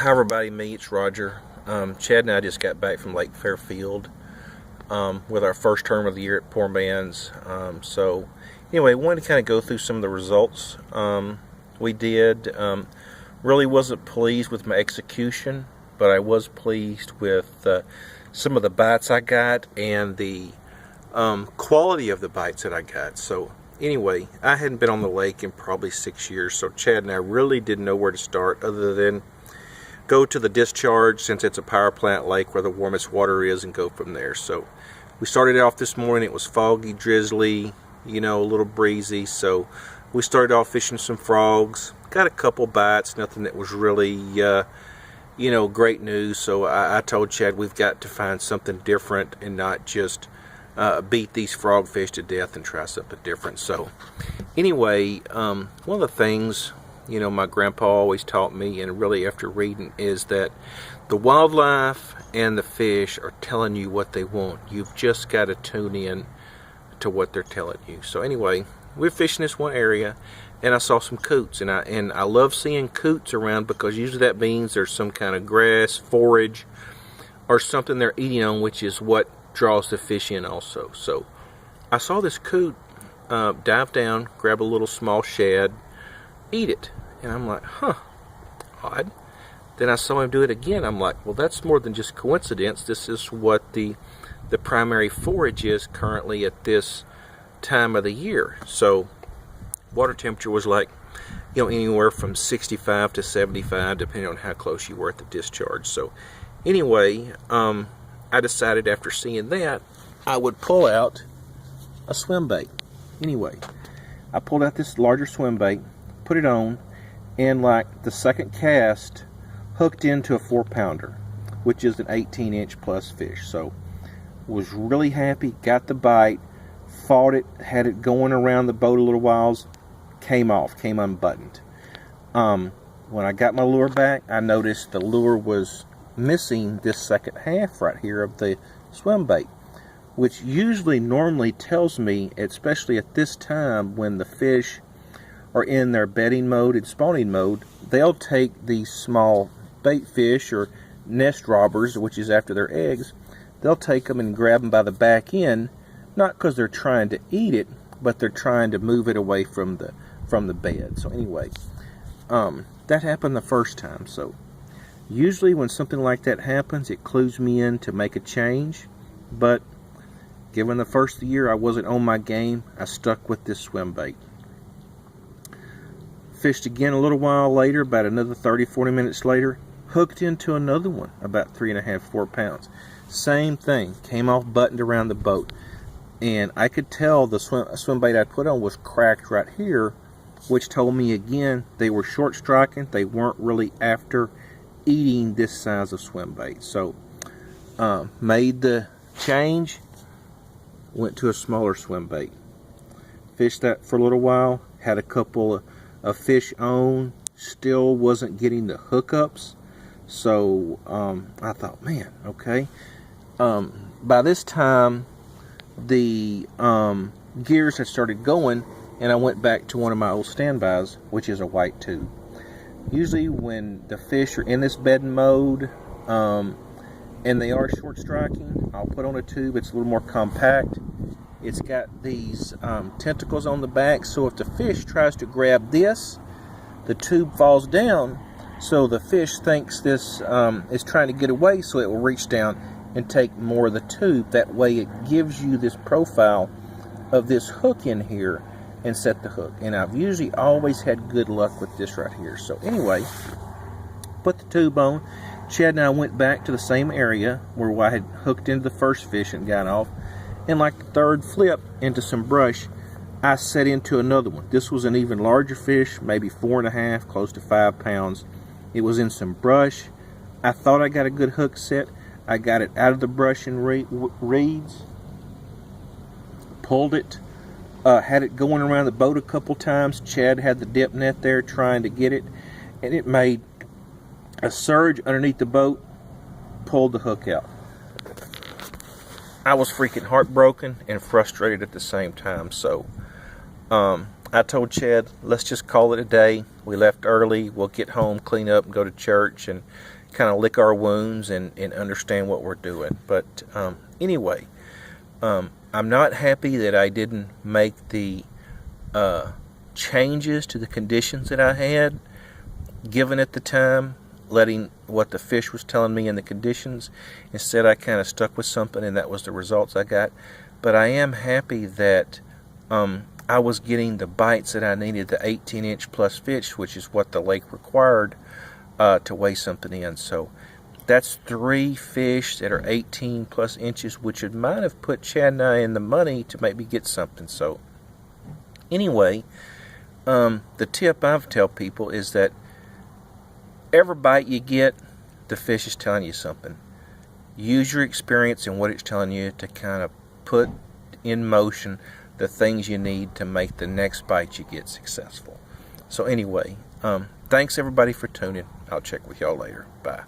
Hi everybody, me, it's Roger. Chad and I just got back from Lake Fairfield with our first term of the year at Poor Man's. So anyway, I wanted to kind of go through some of the results we did. Really wasn't pleased with my execution, but I was pleased with some of the bites I got and the quality of the bites that I got. So anyway, I hadn't been on the lake in probably 6 years, so Chad and I really didn't know where to start other than go to the discharge, since it's a power plant lake where the warmest water is, and go from there. So we started off this morning. It was foggy, drizzly, a little breezy, so we started off fishing some frogs. Got a couple bites, nothing that was really great news. So I told Chad we've got to find something different and not just beat these frogfish to death and try something different. So anyway, one of the things my grandpa always taught me, and really after reading, is that the wildlife and the fish are telling you what they want. You've just got to tune in to what they're telling you. So anyway, we're fishing this one area, and I saw some coots, and I love seeing coots around, because usually that means there's some kind of grass, forage, or something they're eating on, which is what draws the fish in also. So I saw this coot dive down, grab a little small shad, eat it, and I'm like, odd. Then I saw him do it again. I'm like, well, that's more than just coincidence. This is what the primary forage is currently at this time of the year. So water temperature was like anywhere from 65 to 75, depending on how close you were at the discharge. So anyway, I decided after seeing that I would pull out a swim bait. Anyway, I pulled out this larger swim bait, put it on, and like the second cast, hooked into a 4-pounder, which is an 18-inch plus fish. So was really happy, got the bite, fought it, had it going around the boat a little whiles, came unbuttoned. When I got my lure back, I noticed the lure was missing this second half right here of the swim bait, which normally tells me, especially at this time when the fish are in their bedding mode and spawning mode, they'll take these small bait fish or nest robbers, which is after their eggs, they'll take them and grab them by the back end, not because they're trying to eat it, but they're trying to move it away from the bed. So anyway, that happened the first time. So usually when something like that happens, it clues me in to make a change, but given the first of the year I wasn't on my game, I stuck with this swim bait. Fished again a little while later, about another 30-40 minutes later, hooked into another one about 3.5-4 pounds. Same thing, came off buttoned around the boat, and I could tell the swim bait I put on was cracked right here, which told me again they were short striking. They weren't really after eating this size of swim bait. So made the change, went to a smaller swim bait, fished that for a little while, had a couple of fish on, still wasn't getting the hookups. So I thought, man, okay. By this time the gears had started going, and I went back to one of my old standbys, which is a white tube. Usually when the fish are in this bedding mode and they are short striking, I'll put on a tube. It's a little more compact. It's got these tentacles on the back, so if the fish tries to grab this, the tube falls down, so the fish thinks this is trying to get away, so it will reach down and take more of the tube. That way it gives you this profile of this hook in here and set the hook. And I've usually always had good luck with this right here. So anyway, put the tube on. Chad and I went back to the same area where I had hooked into the first fish and got off. And like the third flip into some brush, I set into another one. This was an even larger fish, maybe 4.5, close to 5 pounds. It was in some brush. I thought I got a good hook set. I got it out of the brush and reeds, pulled it, had it going around the boat a couple times. Chad had the dip net there trying to get it, and it made a surge underneath the boat, pulled the hook out. I was freaking heartbroken and frustrated at the same time. So I told Chad, let's just call it a day. We left early. We'll get home, clean up, and go to church, and kind of lick our wounds and understand what we're doing. But anyway, I'm not happy that I didn't make the changes to the conditions that I had given at the time, letting what the fish was telling me in the conditions. Instead, I kind of stuck with something, and that was the results I got. But I am happy that I was getting the bites that I needed, the 18-inch plus fish, which is what the lake required to weigh something in. So that's 3 fish that are 18 plus inches, which would might have put Chad and I in the money to maybe get something. So anyway, the tip I tell people is that every bite you get, the fish is telling you something. Use your experience and what it's telling you to kind of put in motion the things you need to make the next bite you get successful. So anyway, thanks everybody for tuning. I'll check with y'all later. Bye.